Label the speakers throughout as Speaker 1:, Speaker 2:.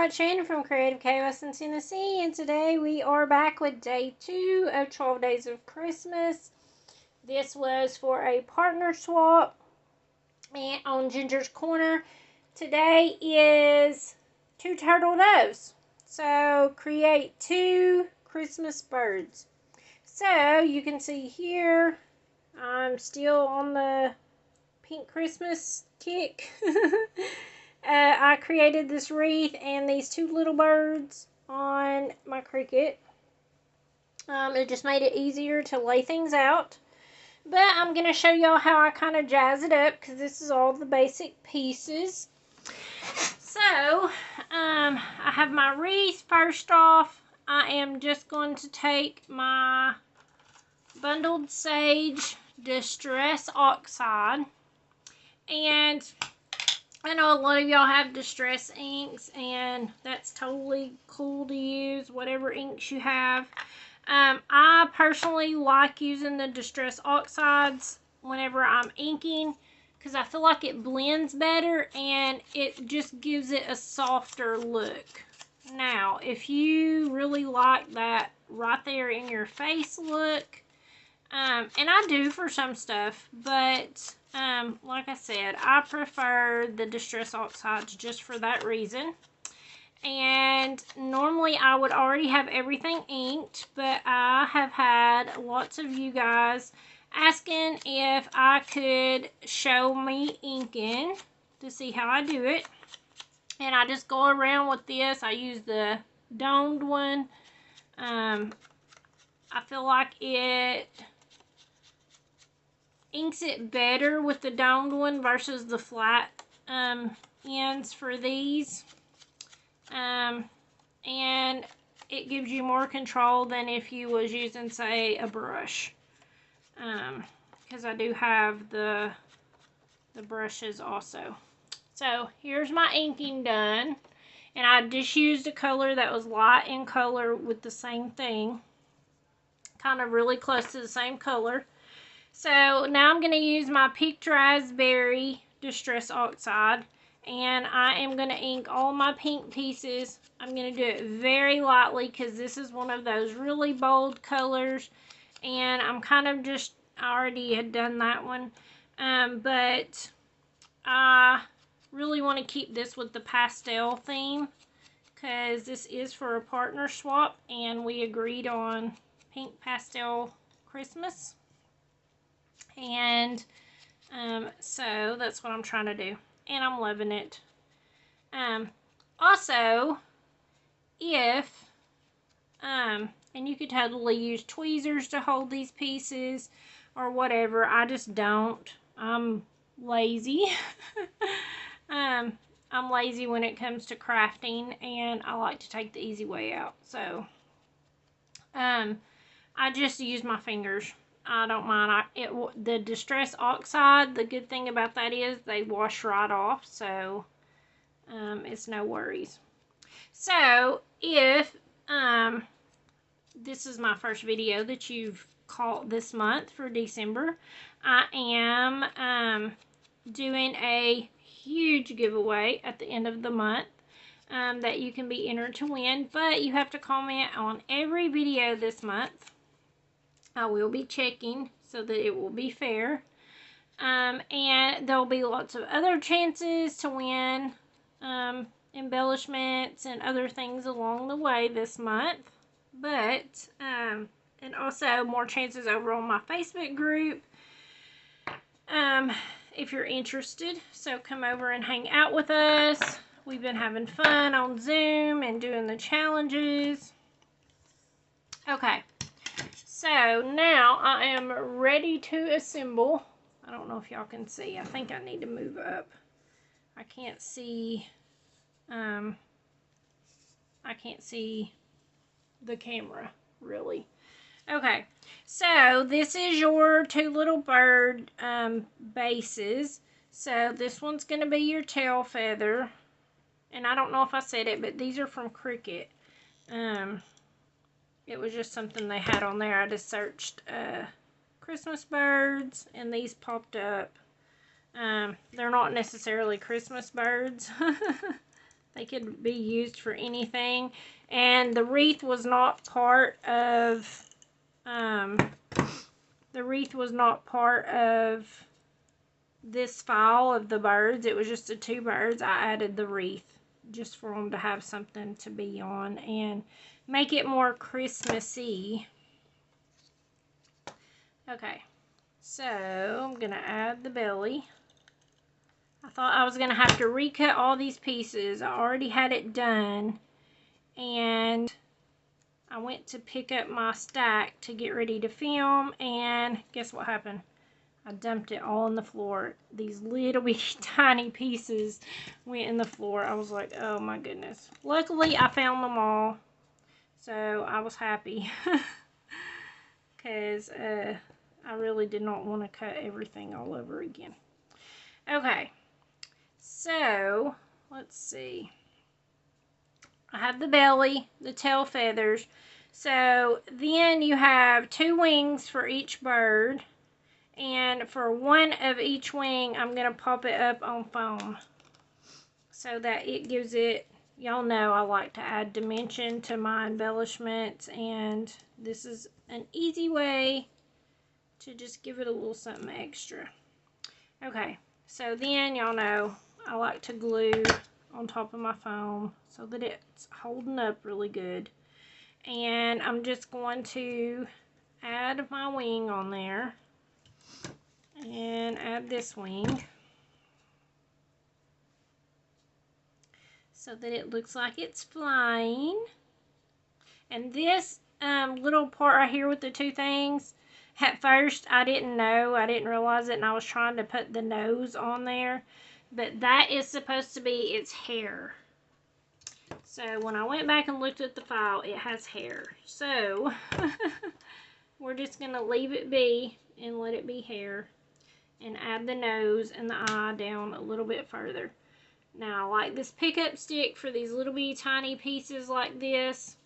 Speaker 1: much, Shannon from Creative Chaos in Tennessee, and today we are back with day 2 of 12 Days of Christmas. This was for a partner swap and on Ginger's Corner. Today is 2 turtle doves. So create 2 Christmas birds. So you can see here, I'm still on the pink Christmas kick. I created this wreath and these 2 little birds on my Cricut. It just made it easier to lay things out. But I'm going to show y'all how I kind of jazz it up because this is all the basic pieces. So, I have my wreath. First off, I am just going to take my Bundled Sage Distress Oxide. And I know a lot of y'all have distress inks, and that's totally cool to use, whatever inks you have. I personally like using the distress oxides whenever I'm inking because I feel like it blends better and it just gives it a softer look. Now, if you really like that right there in your face look, and I do for some stuff, but like I said, I prefer the distress oxides just for that reason. And normally I would already have everything inked, but I have had lots of you guys asking if I could show me inking to see how I do it. And I just go around with this. I use the domed one. I feel like it inks it better with the domed one versus the flat ends for these. And it gives you more control than if you was using, say, a brush. Because I do have the brushes also. So here's my inking done. And I just used a color that was light in color with the same thing. Kind of really close to the same color. So now I'm going to use my Peaked Raspberry Distress Oxide. And I am going to ink all my pink pieces. I'm going to do it very lightly because this is one of those really bold colors. And I'm kind of just, I already had done that one. But I really want to keep this with the pastel theme because this is for a partner swap. And we agreed on pink pastel Christmas. And so that's what I'm trying to do. And I'm loving it. Also, if, and you could totally use tweezers to hold these pieces or whatever. I just don't. I'm lazy. I'm lazy when it comes to crafting, and I like to take the easy way out. So, I just use my fingers. I don't mind. The Distress Oxide, the good thing about that is they wash right off, so it's no worries. So, if this is my first video that you've caught this month for December, I am doing a huge giveaway at the end of the month that you can be entered to win, but you have to comment on every video this month. I will be checking so that it will be fair. And there'll be lots of other chances to win embellishments and other things along the way this month. But, and also more chances over on my Facebook group if you're interested. So come over and hang out with us. We've been having fun on Zoom and doing the challenges. Okay. So now I am ready to assemble. I don't know if y'all can see. I think I need to move up. I can't see. I can't see the camera really. Okay. So this is your 2 little bird bases. So this one's going to be your tail feather. And I don't know if I said it, but these are from Cricut. It was just something they had on there. I just searched Christmas birds, and these popped up. They're not necessarily Christmas birds. They could be used for anything. And the wreath was not part of, this file of the birds. It was just the 2 birds. I added the wreath just for them to have something to be on and make it more Christmassy. Okay, so I'm going to add the belly. I thought I was going to have to recut all these pieces. I already had it done, and I went to pick up my stack to get ready to film, and guess what happened? I dumped it all on the floor. These little bitty tiny pieces went in the floor. I was like, oh my goodness. Luckily, I found them all, so I was happy. Because I really did not want to cut everything all over again. Okay, so let's see. I have the belly, the tail feathers. So then you have 2 wings for each bird. And for one of each wing, I'm going to pop it up on foam so that it gives it, y'all know I like to add dimension to my embellishments, and this is an easy way to just give it a little something extra. Okay, so then y'all know I like to glue on top of my foam so that it's holding up really good. And I'm just going to add my wing on there. And add this wing so that it looks like it's flying. And this little part right here with the 2 things, at first I didn't know, I didn't realize it, and I was trying to put the nose on there, but that is supposed to be its hair. So when I went back and looked at the file, it has hair. So we're just going to leave it be and let it be hair. And add the nose and the eye down a little bit further. Now, like this pickup stick for these little bitty tiny pieces like this.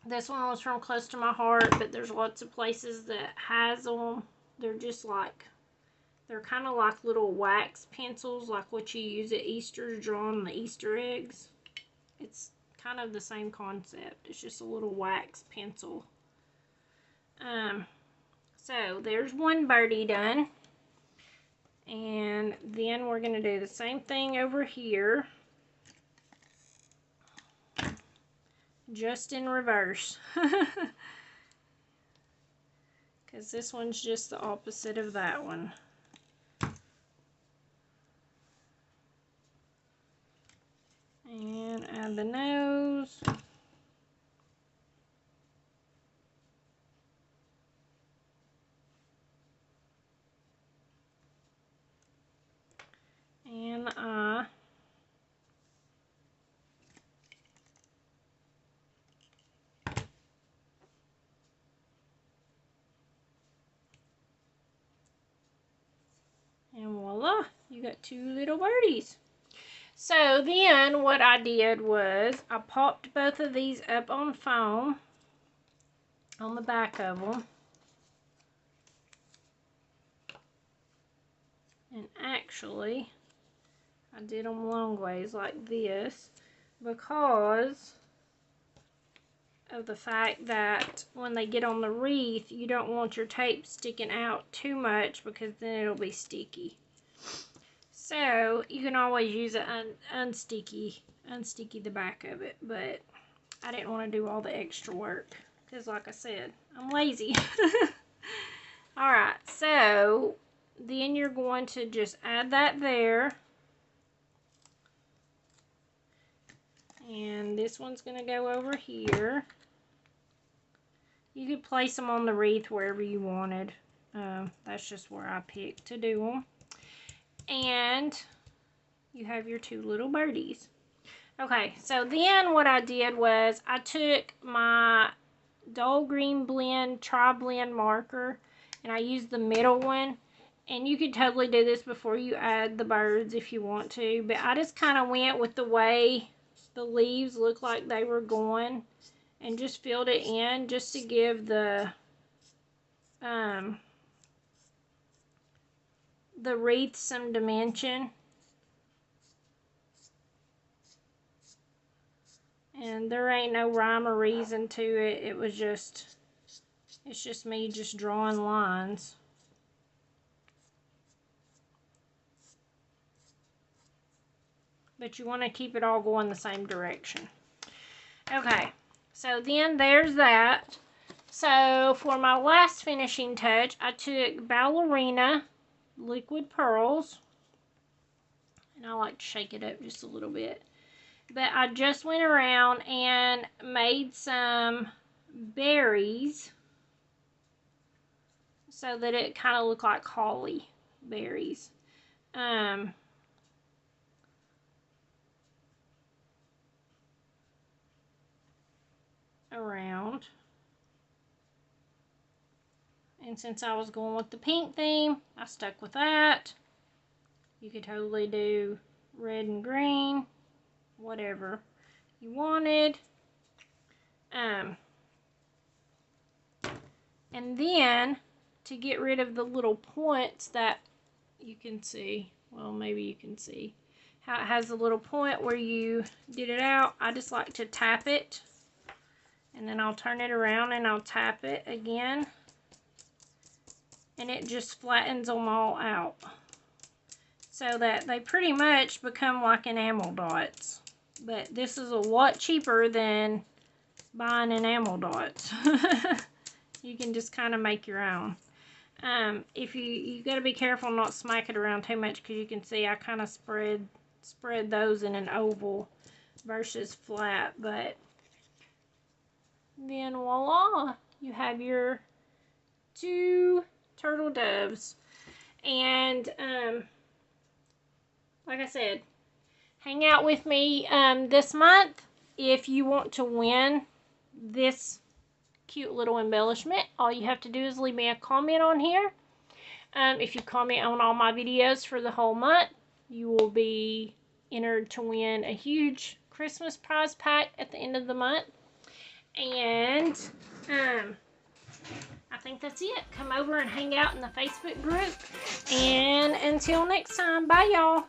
Speaker 1: This one was from close to my heart, but there's lots of places that has them. They're just like, they're kind of like little wax pencils, like what you use at Easter to draw on the Easter eggs. It's kind of the same concept. It's just a little wax pencil. So there's one birdie done. And then we're going to do the same thing over here. Just in reverse. Because this one's just the opposite of that one. And add the nose. And the eye. And voila, you got 2 little birdies. So then what I did was I popped both of these up on foam on the back of them. And actually, I did them long ways like this because of the fact that when they get on the wreath, you don't want your tape sticking out too much because then it'll be sticky. So you can always use it unsticky the back of it, but I didn't want to do all the extra work because, like I said, I'm lazy. Alright, so then you're going to just add that there. And this one's going to go over here. You could place them on the wreath wherever you wanted. That's just where I picked to do them. And you have your 2 little birdies. Okay, so then what I did was I took my dull green blend, tri-blend marker, and I used the middle one. And you could totally do this before you add the birds if you want to. But I just kind of went with the way the leaves looked like they were going and just filled it in just to give the wreath some dimension. And there ain't no rhyme or reason to it. It's just me just drawing lines. But you want to keep it all going the same direction. Okay, so then there's that. So for my last finishing touch, I took Ballerina Liquid Pearls. And I like to shake it up just a little bit. But I just went around and made some berries so that it kind of looked like holly berries. Around. And since I was going with the pink theme, I stuck with that. You could totally do red and green, whatever you wanted. And then to get rid of the little points that you can see, well, maybe you can see how it has a little point where you did it out. I just like to tap it, and then I'll turn it around and I'll tap it again, and it just flattens them all out so that they pretty much become like enamel dots. But this is a lot cheaper than buying enamel dots. You can just kind of make your own. If you got to be careful not smack it around too much, because you can see I kind of spread those in an oval versus flat. But then voila, you have your 2 turtle doves. And like I said, hang out with me this month if you want to win this cute little embellishment. All you have to do is leave me a comment on here. If you comment on all my videos for the whole month, you will be entered to win a huge Christmas prize pack at the end of the month. And I think that's it. Come over and hang out in the Facebook group. And until next time, bye y'all.